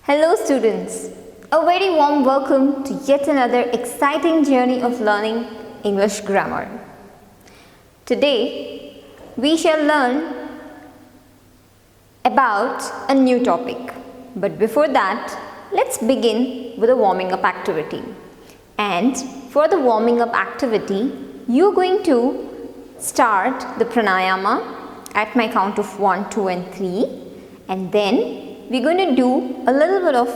Hello students, a very warm welcome to yet another exciting journey of learning English grammar. Today we shall learn about a new topic, but before that let's begin with a warming up activity. And for the warming up activity, you're going to start the pranayama at my count of 1, 2 and 3, and then we're going to do a little bit of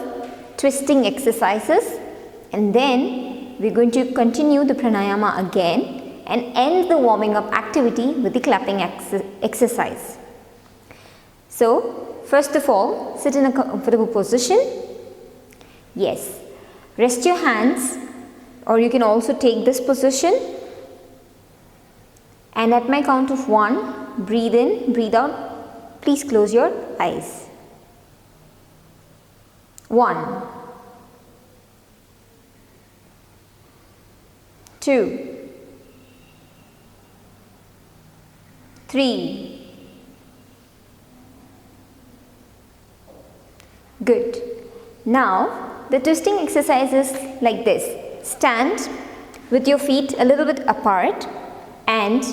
twisting exercises, and then we're going to continue the pranayama again and end the warming up activity with the clapping exercise. So, first of all, sit in a comfortable position. Yes, rest your hands, or you can also take this position, and at my count of 1, breathe in, breathe out. Please close your eyes. 1, 2, 3. Good. Now the twisting exercise is like this. Stand with your feet a little bit apart and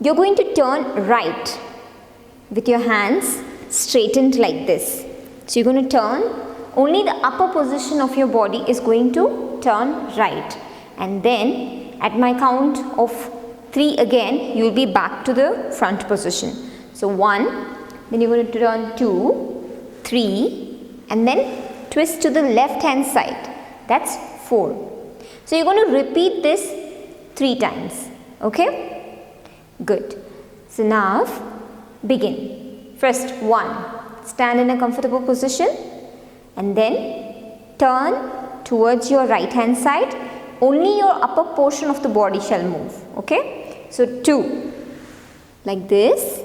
you're going to turn right with your hands straightened like this. So you're going to turn, only the upper position of your body is going to turn right, and then at my count of 3 again you will be back to the front position. So 1, then you're going to turn 2, 3 and then twist to the left hand side. That's 4. So you're going to repeat this 3 times. Okay? Good. So now begin. First 1. Stand in a comfortable position and then turn towards your right hand side. Only your upper portion of the body shall move. Okay? So 2 like this,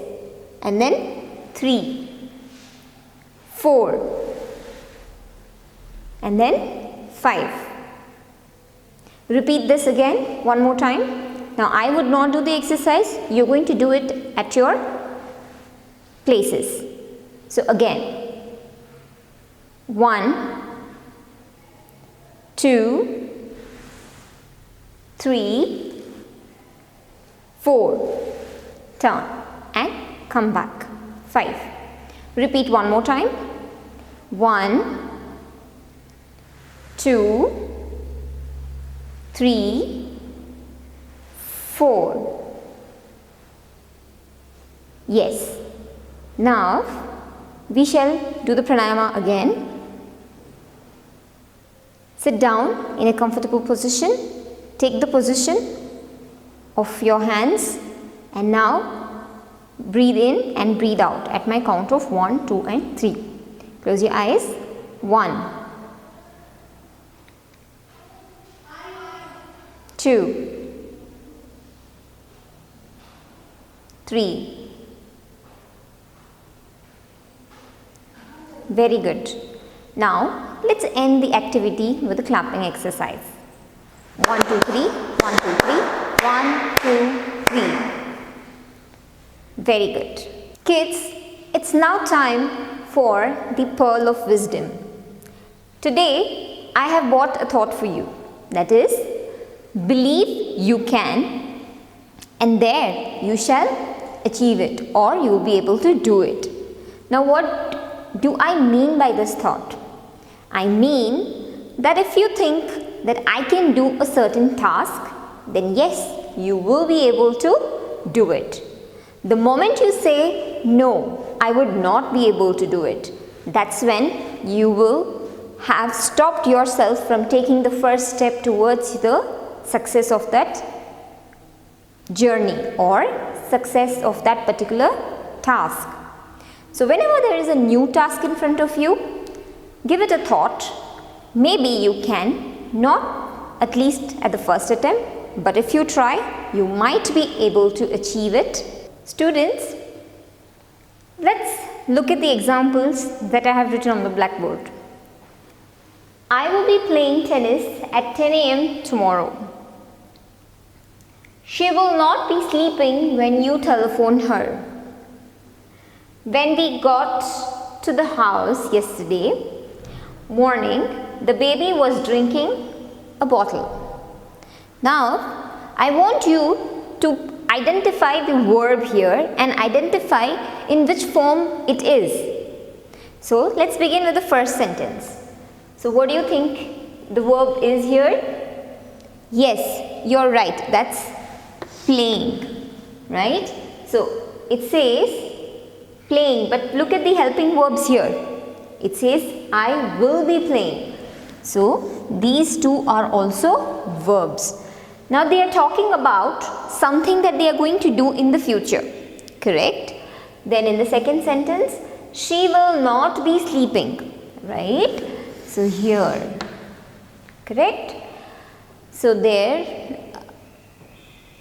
and then 3, 4 and then 5. Repeat this again one more time. Now I would not do the exercise. You're going to do it at your places. So again, 1, 2, 3, 4, turn and come back, 5. Repeat one more time. 1, 2, 3, 4. Yes. Now we shall do the pranayama again. Sit down in a comfortable position. Take the position of your hands and now breathe in and breathe out at my count of 1, 2 and 3. Close your eyes. 1, 2, 3. Very good. Now let's end the activity with a clapping exercise. 1, 2, 3, 1, 2, 3, 1, 2, 3. Very good. Kids, it's now time for the pearl of wisdom. Today I have brought a thought for you. That is, believe you can, and there you shall achieve it, or you will be able to do it. Now what do I mean by this thought? I mean that if you think that I can do a certain task, then yes, you will be able to do it. The moment you say, no, I would not be able to do it, that's when you will have stopped yourself from taking the first step towards the success of that journey or success of that particular task. So whenever there is a new task in front of you, give it a thought. Maybe you can, not at least at the first attempt, but if you try, you might be able to achieve it. Students, let's look at the examples that I have written on the blackboard. I will be playing tennis at 10 a.m. tomorrow. She will not be sleeping when you telephone her. When we got to the house yesterday morning, the baby was drinking a bottle. Now, I want you to identify the verb here and identify in which form it is. So, let's begin with the first sentence. So, what do you think the verb is here? Yes, you're right. That's playing, right? So, it says playing, but look at the helping verbs here. It says I will be playing. So, these two are also verbs. Now, they are talking about something that they are going to do in the future, correct? Then in the second sentence, she will not be sleeping, right? So, here, correct? So, there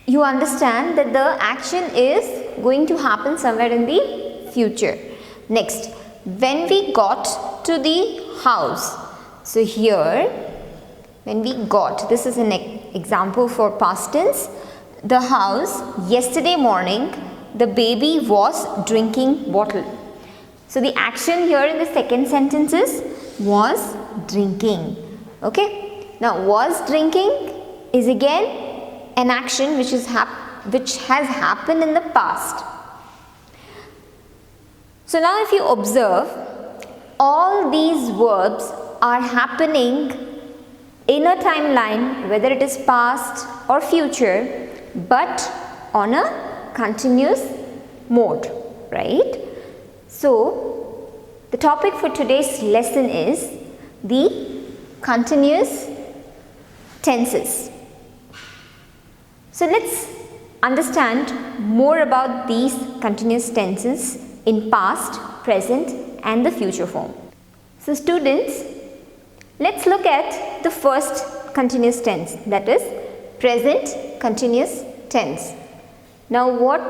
you understand that the action is going to happen somewhere in the future. Next, when we got to the house. So, here when we got, this is an example for past tense. The house, yesterday morning, the baby was drinking bottle. So, the action here in the second sentence is was drinking. Okay. Now, was drinking is again an action which has happened in the past. So, now if you observe, all these verbs are happening in a timeline, whether it is past or future, but on a continuous mode, right? So, the topic for today's lesson is the continuous tenses. So, let's understand more about these continuous tenses in past, present and the future form. So, students, let's look at the first continuous tense, that is present continuous tense. Now, what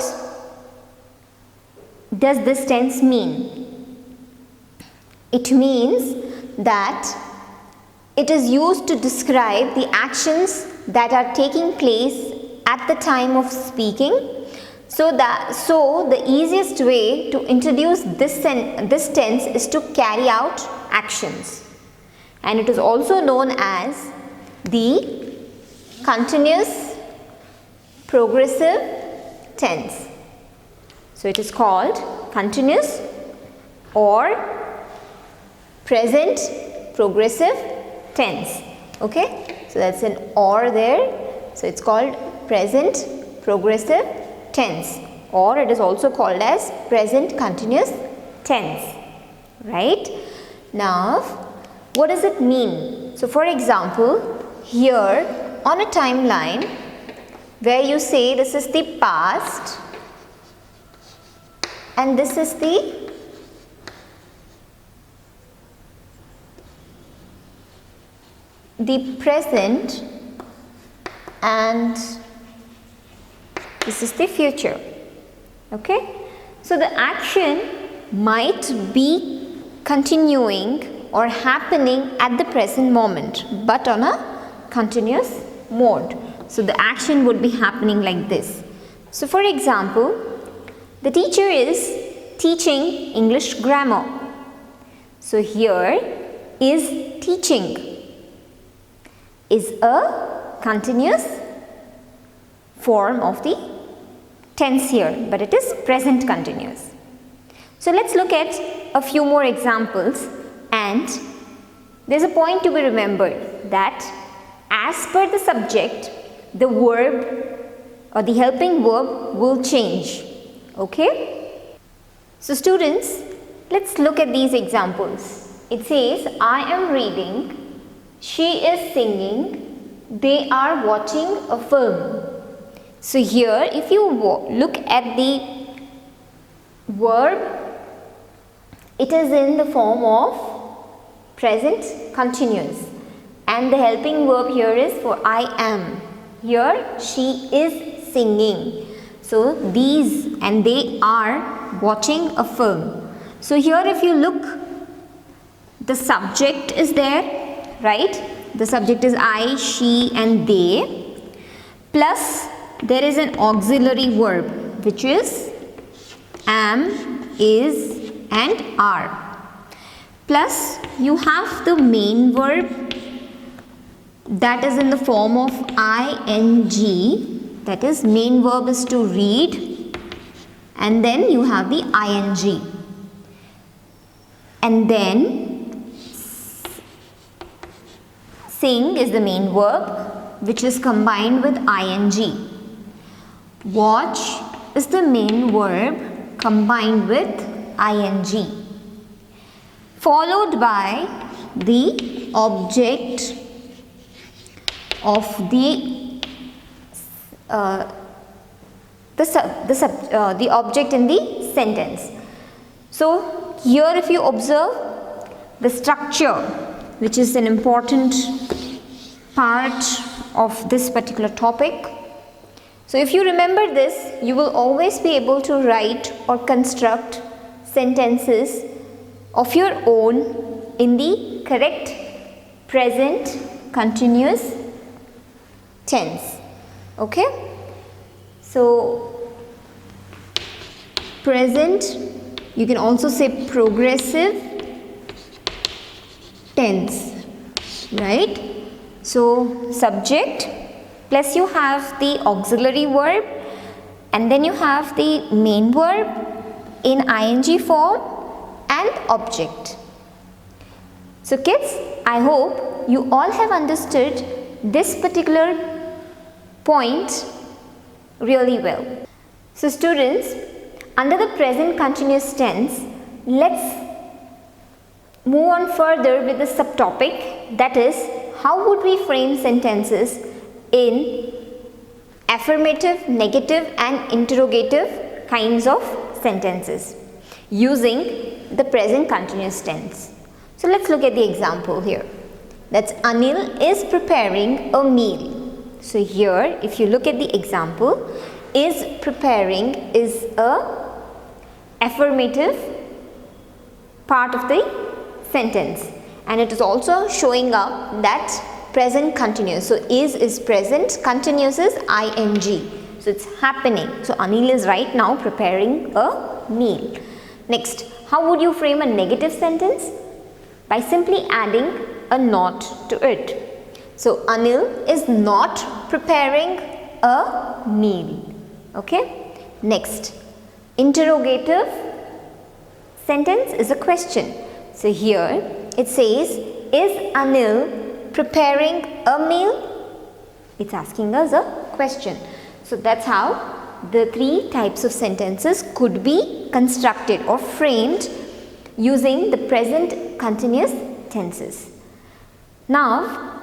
does this tense mean? It means that it is used to describe the actions that are taking place at the time of speaking. So, the easiest way to introduce this tense is to carry out actions, and it is also known as the continuous progressive tense. So, it is called continuous or present progressive tense. Okay, so that's an or there. So, it's called present progressive tense, or it is also called as present continuous tense, right? Now, what does it mean? So, for example, here on a timeline where you say this is the past and this is the present and this is the future. Okay, so the action might be continuing or happening at the present moment, but on a continuous mode. So the action would be happening like this. So, for example, the teacher is teaching English grammar. So, here is teaching is a continuous form of the tense here, but it is present continuous. So, let us look at a few more examples, and there is a point to be remembered that as per the subject, the verb or the helping verb will change. Okay? So, students, let us look at these examples. It says, I am reading, she is singing, they are watching a film. So, here if you look at the verb, it is in the form of present continuous, and the helping verb here is for I am. Here she is singing. So, these and they are watching a film. So, here if you look, the subject is there, right? The subject is I, she and they, plus there is an auxiliary verb which is am, is and are. plus you have the main verb that is in the form of ing, that is main verb is to read, and then you have the ing, and then sing is the main verb which is combined with ing. Watch is the main verb combined with ing, followed by the object of the object in the sentence. So here if you observe the structure, which is an important part of this particular topic. So if you remember this, you will always be able to write or construct sentences of your own in the correct present continuous tense. Okay? So present, you can also say progressive tense, right? So subject plus you have the auxiliary verb, and then you have the main verb in ing form and object. So kids, I hope you all have understood this particular point really well. So students, under the present continuous tense, let's move on further with the subtopic, that is, how would we frame sentences in affirmative, negative and interrogative kinds of sentences using the present continuous tense. So let's look at the example here. That's Anil is preparing a meal. So here, if you look at the example, is preparing is a affirmative part of the sentence, and it is also showing up that present continuous. So is present, continuous is ing. So it's happening. So Anil is right now preparing a meal. Next, how would you frame a negative sentence? By simply adding a not to it. So Anil is not preparing a meal. Okay? Next, interrogative sentence is a question. So here it says, is Anil preparing a meal? It's asking us a question. So that's how the three types of sentences could be constructed or framed using the present continuous tenses. Now,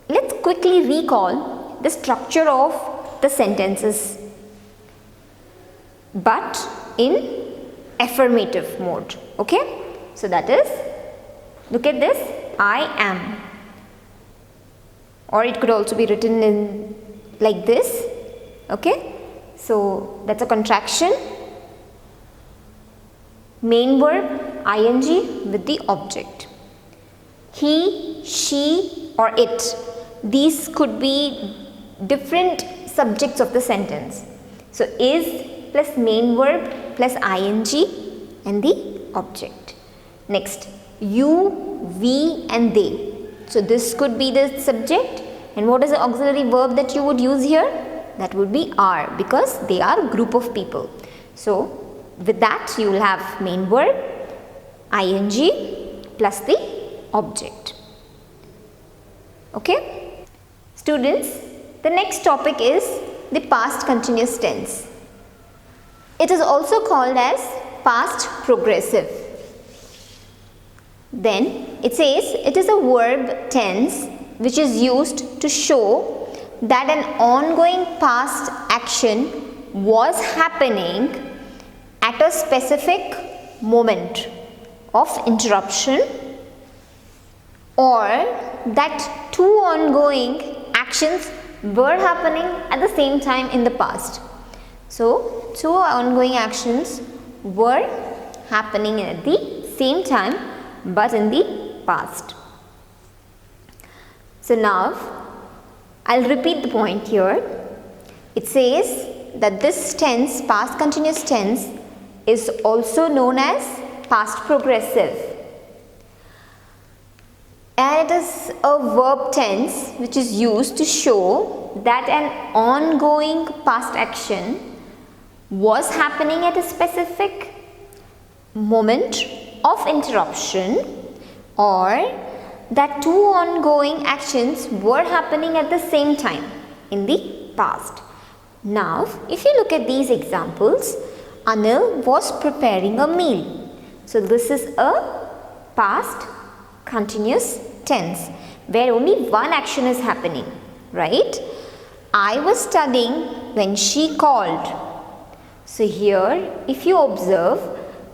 let's quickly recall the structure of the sentences, but in affirmative mode. Okay? So that is, look at this, I am. Or it could also be written in like this. Okay? So that's a contraction. Main verb ing with the object. He, she or it. These could be different subjects of the sentence. So is plus main verb plus ing and the object. Next, you, we and they. So this could be the subject, and what is the auxiliary verb that you would use here? That would be are, because they are a group of people. So with that you will have main verb ing plus the object. Okay? Students, the next topic is the past continuous tense. It is also called as past progressive. Then it says it is a verb tense which is used to show that an ongoing past action was happening at a specific moment of interruption, or that two ongoing actions were happening at the same time in the past. So, two ongoing actions were happening at the same time but in the past. So now, I'll repeat the point here. It says that this tense, past continuous tense, is also known as past progressive. And it is a verb tense which is used to show that an ongoing past action was happening at a specific moment of interruption, or that two ongoing actions were happening at the same time in the past. Now, if you look at these examples, Anil was preparing a meal. So, this is a past continuous tense where only one action is happening, right? I was studying when she called. So, here if you observe,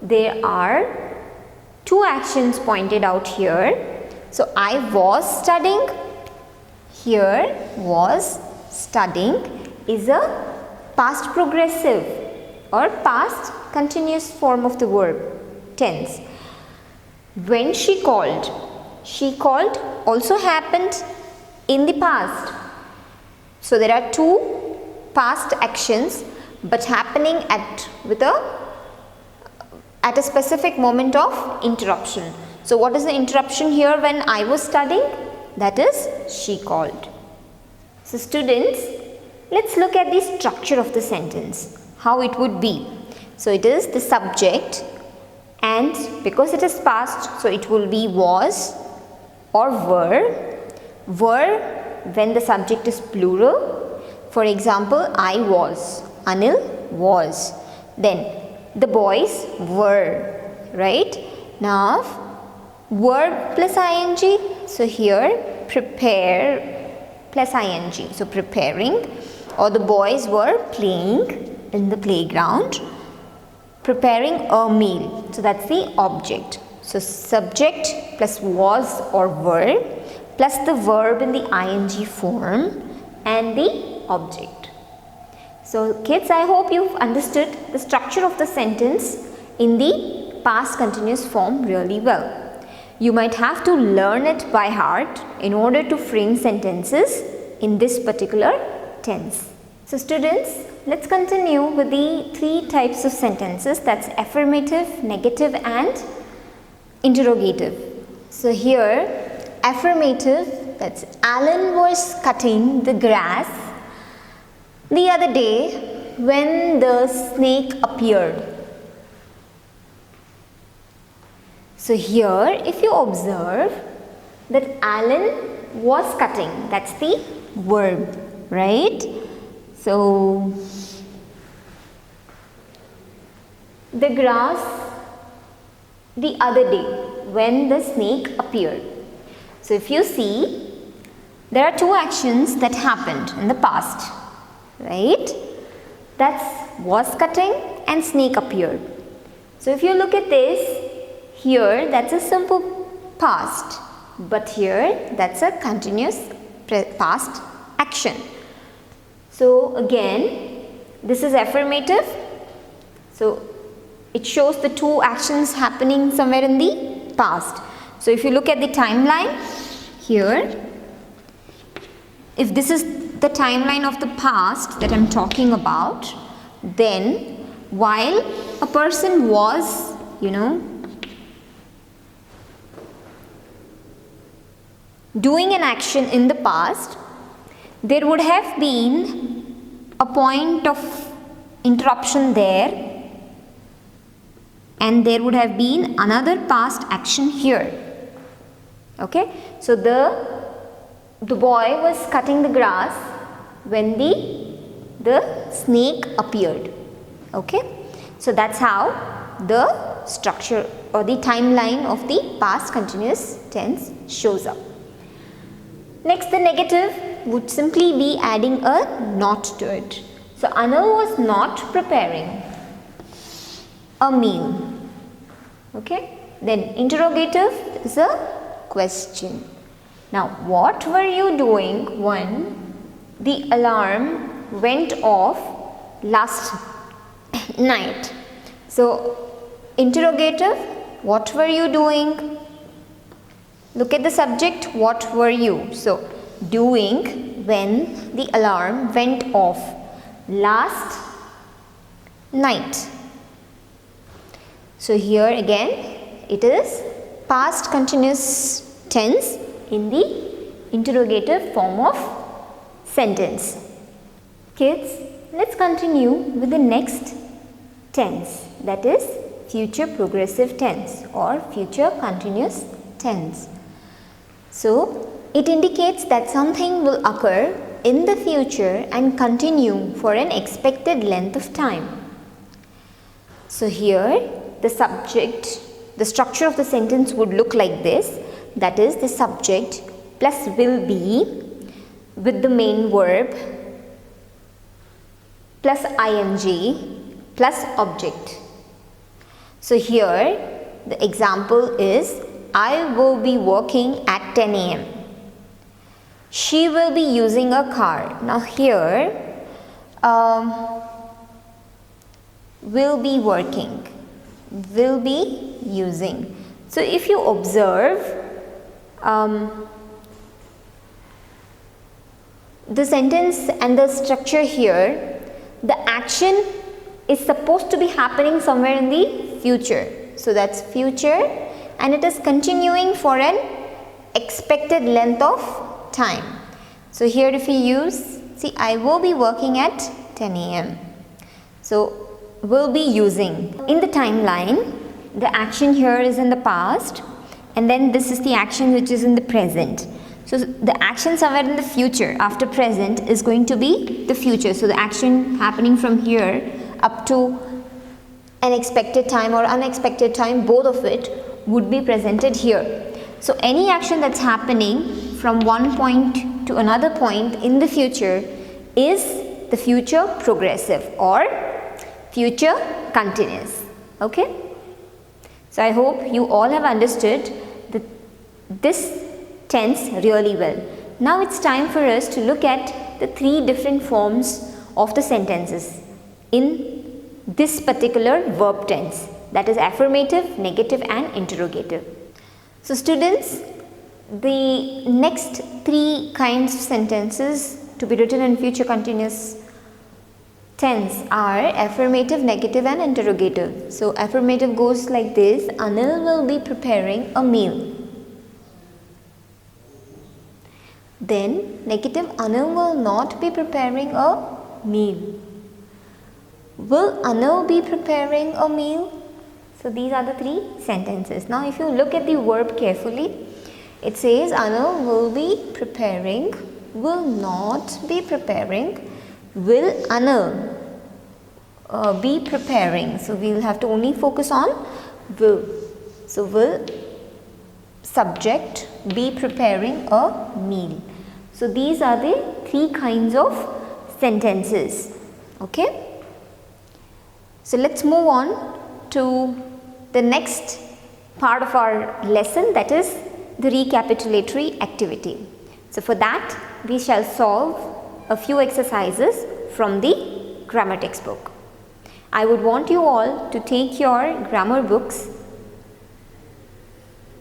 there are two actions pointed out here. So, I was studying, here was studying is a past progressive or past continuous form of the verb tense. When she called also happened in the past. So, there are two past actions but happening at a specific moment of interruption. So, what is the interruption here when I was studying? That is, she called. So, students, let's look at the structure of the sentence, how it would be. So, it is the subject, and because it is past, so it will be was or were. Were when the subject is plural. For example, I was, Anil was. Then the boys were, right? Now, verb plus ing. So, here prepare plus ing. So, preparing, or the boys were playing in the playground, preparing a meal. So, that's the object. So, subject plus was or were plus the verb in the ing form and the object. So, kids, I hope you've understood the structure of the sentence in the past continuous form really well. You might have to learn it by heart in order to frame sentences in this particular tense. So, students, let's continue with the three types of sentences, that's affirmative, negative and interrogative. So, here affirmative, that's Alan was cutting the grass the other day when the snake appeared. So, here if you observe that Alan was cutting, that's the verb, right? So, the grass the other day when the snake appeared. So, if you see, there are two actions that happened in the past, right? That's was cutting and snake appeared. So, if you look at this, here that's a simple past, but here that's a continuous past action. So, again, this is affirmative. So, it shows the two actions happening somewhere in the past. So, if you look at the timeline here, if this is the timeline of the past that I am talking about, then while a person was, doing an action in the past, there would have been a point of interruption there, and there would have been another past action here. Okay, so the boy was cutting the grass when the snake appeared. Okay, so that's how the structure or the timeline of the past continuous tense shows up. Next, the negative would simply be adding a not to it. So, Anil was not preparing a meal. Okay, then interrogative is a question. Now, what were you doing when the alarm went off last night? So, interrogative, what were you doing? Look at the subject, what were you? So, doing when the alarm went off last night. So, here again it is past continuous tense in the interrogative form of sentence. Kids, let's continue with the next tense, that is future progressive tense or future continuous tense. So, it indicates that something will occur in the future and continue for an expected length of time. So, here the structure of the sentence would look like this, that is the subject plus will be with the main verb plus ing plus object. So, here the example is I will be working at 10 a.m. She will be using a car. Now, here will be working, will be using. So, if you observe the sentence and the structure here, the action is supposed to be happening somewhere in the future. So, that's future and it is continuing for an expected length of time. So, here if you use, see, I will be working at 10 a.m. So, will be using. In the timeline, the action here is in the past and then this is the action which is in the present. So, the action somewhere in the future after present is going to be the future. So, the action happening from here up to an expected time or unexpected time, both of it would be presented here. So, any action that's happening from one point to another point in the future is the future progressive or future continuous. Okay? So, I hope you all have understood this tense really well. Now, it's time for us to look at the three different forms of the sentences in this particular verb tense, that is affirmative, negative and interrogative. So, students, the next three kinds of sentences to be written in future continuous tense are affirmative, negative and interrogative. So, affirmative goes like this: Anil will be preparing a meal. Then negative, Anil will not be preparing a meal. Will Anil be preparing a meal? So, these are the three sentences. Now, if you look at the verb carefully, it says Anil will be preparing, will not be preparing, will Anil be preparing. So, we will have to only focus on will. So, will subject be preparing a meal. So, these are the three kinds of sentences. Okay. So, let's move on to the next part of our lesson, that is the recapitulatory activity. So, for that we shall solve a few exercises from the grammar textbook. I would want you all to take your grammar books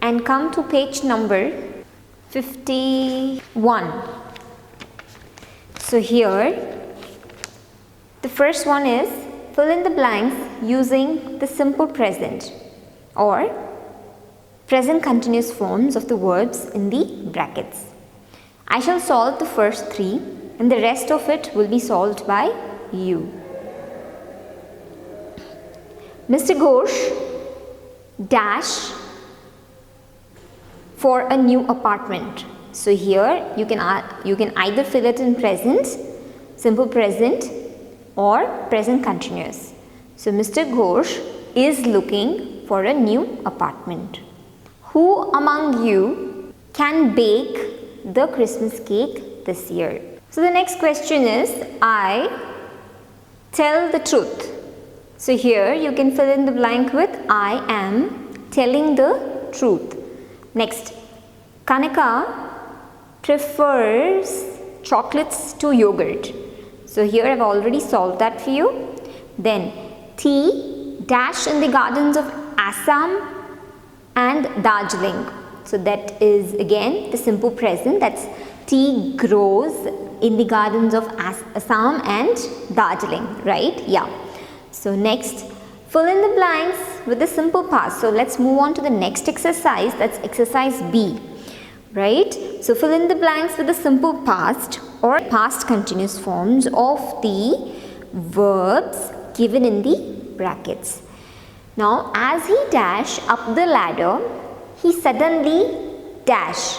and come to page number 51. So, here the first one is fill in the blanks using the simple present or present continuous forms of the verbs in the brackets. I shall solve the first three and the rest of it will be solved by you. Mr. Ghosh dash for a new apartment. So, here you can either fill it in present, simple present or present continuous. So, Mr. Ghosh is looking for a new apartment. Who among you can bake the Christmas cake this year? So, the next question is I tell the truth. So, here you can fill in the blank with I am telling the truth. Next, Kanika prefers chocolates to yogurt. So, here I have already solved that for you. Then, tea dash in the gardens of Assam and Darjeeling. So, that is again the simple present, that's tea grows in the gardens of Assam and Darjeeling, right? Yeah. So, next fill in the blanks with the simple past. So, let's move on to the next exercise, that's exercise B. right? So fill in the blanks with the simple past or past continuous forms of the verbs given in the brackets. Now, as he dashed up the ladder, he suddenly dash,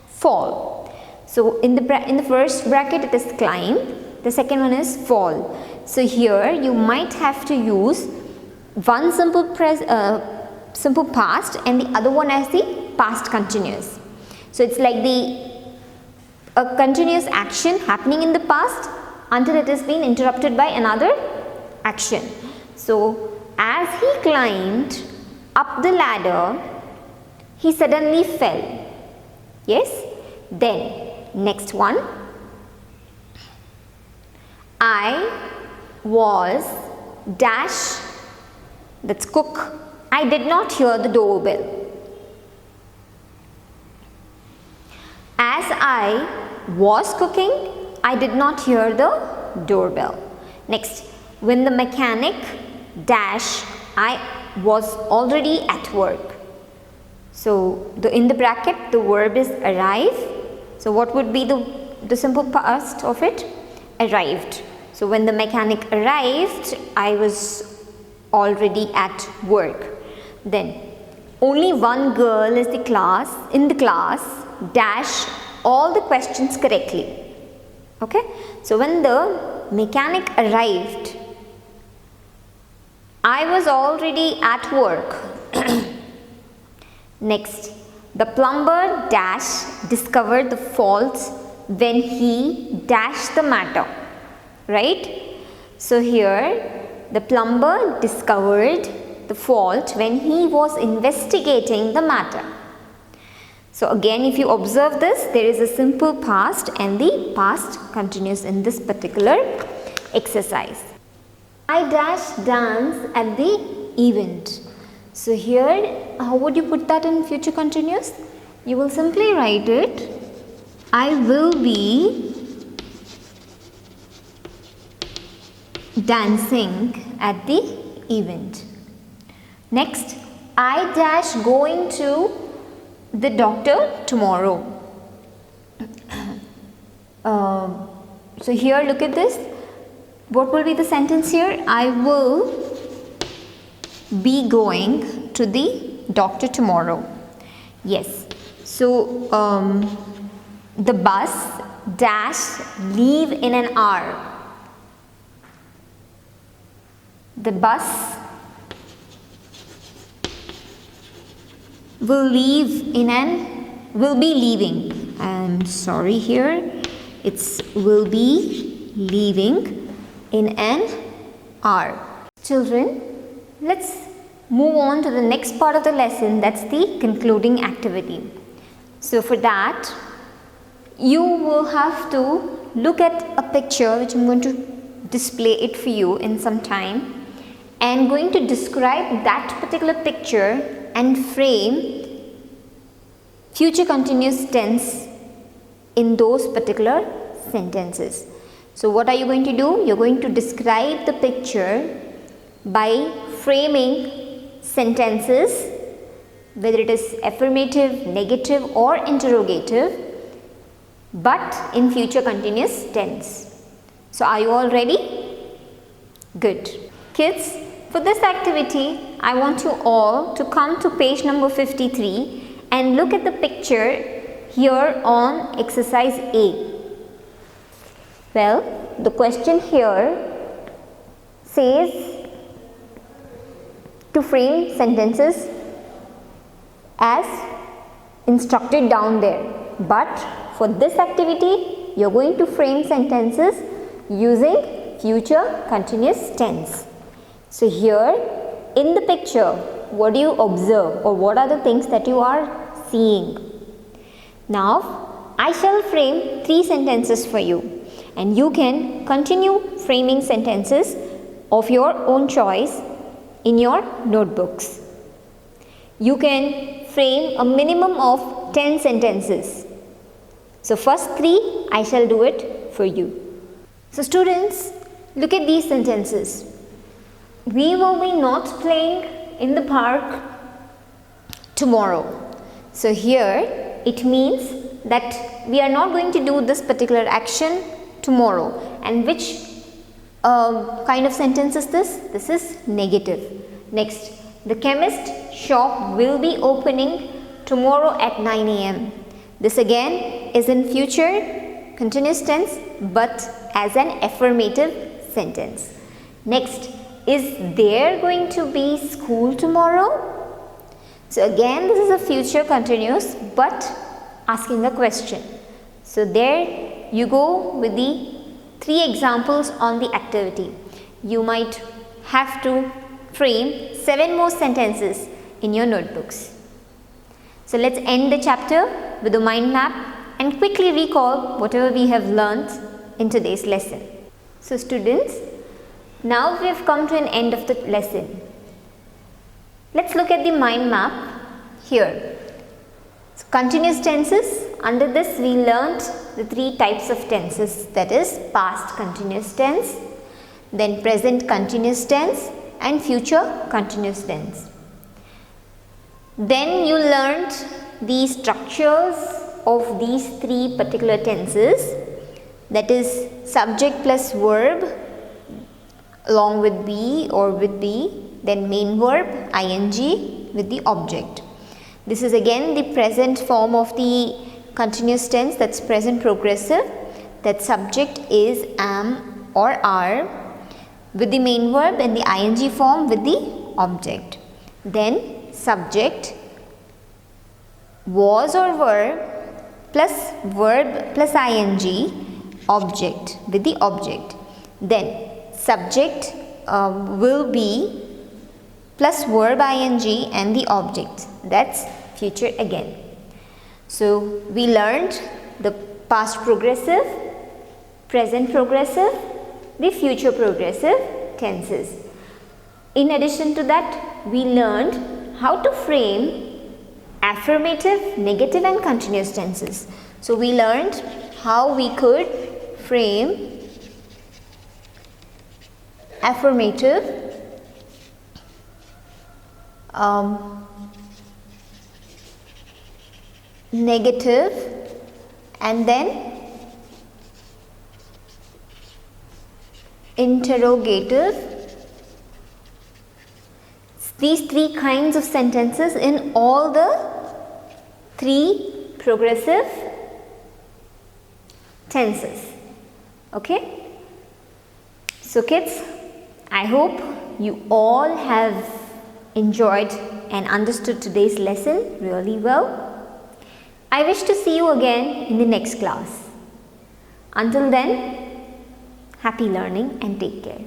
fall. So in the first bracket it is climb, the second one is fall. So here you might have to use one simple past and the other one as the past continuous. So it's like a continuous action happening in the past until it has been interrupted by another action. So as he climbed up the ladder, he suddenly fell. Yes? Then next one. I was dash, that's cook. I did not hear the doorbell. As I was cooking, I did not hear the doorbell. Next, when the mechanic dash, I was already at work. So in the bracket the verb is arrive. So what would be the simple past of it? Arrived. So when the mechanic arrived, I was already at work. Then only one girl is in the class dash all the questions correctly. Okay? So when the mechanic arrived, I was already at work. Next, the plumber dash discovered the faults when he dashed the matter. Right? So here the plumber discovered the fault when he was investigating the matter. So again, if you observe this, there is a simple past and the past continuous in this particular exercise. I dash dance at the event. So here, how would you put that in future continuous? You will simply write it, I will be dancing at the event. Next, I dash going to the doctor tomorrow. So here, look at this. What will be the sentence here? I will be going to the doctor tomorrow. Yes. So the bus dash leave in an hour. The bus will be leaving. I'm sorry here. It's will be leaving in an hour. Children, let's move on to the next part of the lesson, that's the concluding activity. So for that, you will have to look at a picture which I'm going to display it for you in some time, and going to describe that particular picture and frame future continuous tense in those particular sentences. So what are you going to do? You're going to describe the picture by framing sentences, whether it is affirmative, negative or interrogative, but in future continuous tense. So are you all ready? Good. Kids, for this activity, I want you all to come to page number 53 and look at the picture here on exercise A. Well, the question here says to frame sentences as instructed down there. But for this activity, you are going to frame sentences using future continuous tense. So here in the picture, what do you observe, or what are the things that you are seeing? Now, I shall frame 3 sentences for you, and you can continue framing sentences of your own choice in your notebooks. You can frame a minimum of 10 sentences. So first 3, I shall do it for you. So students, look at these sentences. We will be not playing in the park tomorrow. So here it means that we are not going to do this particular action tomorrow. And which kind of sentence is this? This is negative. Next, the chemist shop will be opening tomorrow at 9 a.m. This again is in future continuous tense but as an affirmative sentence. Next, is there going to be school tomorrow? So again, this is a future continuous but asking a question. So there you go with the 3 examples on the activity. You might have to frame 7 more sentences in your notebooks. So let's end the chapter with a mind map and quickly recall whatever we have learnt in today's lesson. So students, now we have come to an end of the lesson. Let's look at the mind map here. So continuous tenses, under this we learnt the 3 types of tenses, that is past continuous tense, then present continuous tense and future continuous tense. Then you learnt the structures of these 3 particular tenses, that is subject plus verb along with be or with be, then main verb ing with the object. This is again the present form of the continuous tense, that's present progressive, that subject is am or are with the main verb and the ing form with the object. Then subject was or were plus verb plus ing, object with the object. Then subject will be plus verb ing and the object, that's future again. So we learned the past progressive, present progressive, the future progressive tenses. In addition to that, we learned how to frame affirmative, negative and continuous tenses. So we learned how we could frame affirmative, negative and then interrogative. These 3 kinds of sentences in all the 3 progressive tenses. Okay? So kids, I hope you all have enjoyed and understood today's lesson really well. I wish to see you again in the next class. Until then, happy learning and take care.